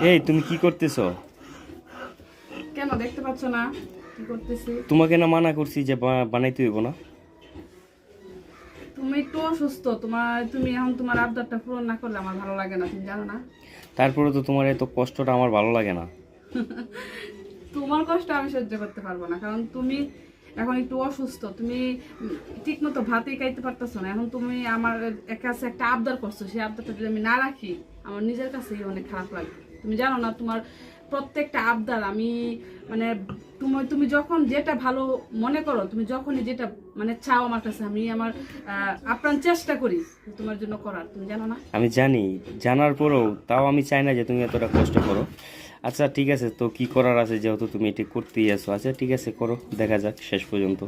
এই তুমি কি করতেছো? কেন দেখতে পাচ্ছ না কি করতেছি? তোমাকে না মানা করছি যে বানাইতে হইব না। তুমি একটু অসুস্থ, তুমি এখন তোমার আবদারটা পূরণ না করলে আমার ভালো লাগে না, তুমি জানো না? তারপরে তো তোমার এত কষ্টটা আমার ভালো লাগে না। তোমার কষ্ট আমি সহ্য করতে পারবো না, কারণ তুমি এখন একটু অসুস্থ। তুমি ঠিক মতো ভাতই খাইতে পারতেছো না। এখন তুমি আমার কাছে একটা আবদার করছো, সেই আবদারটা যদি আমি না রাখি আমার নিজের কাছেই অনেক খারাপ লাগে। তুমি জানো না, তোমার প্রত্যেকটা আবদার আমি মানে তুমি যখন যেটা ভালো মনে করো, তুমি যখনই যেটা মানে চাও আমার কাছে, আমি আমার আপ্রাণ চেষ্টা করি তোমার জন্য করার, তুমি জানো না? আমি জানি, জানার পরেও তাও আমি চাই না যে তুমি এতটা কষ্ট করো। আচ্ছা ঠিক আছে, তো কি করার আছে, যেহেতু তুমি এটি করতেই আছো। আচ্ছা ঠিক আছে, করো, দেখা যাক শেষ পর্যন্ত।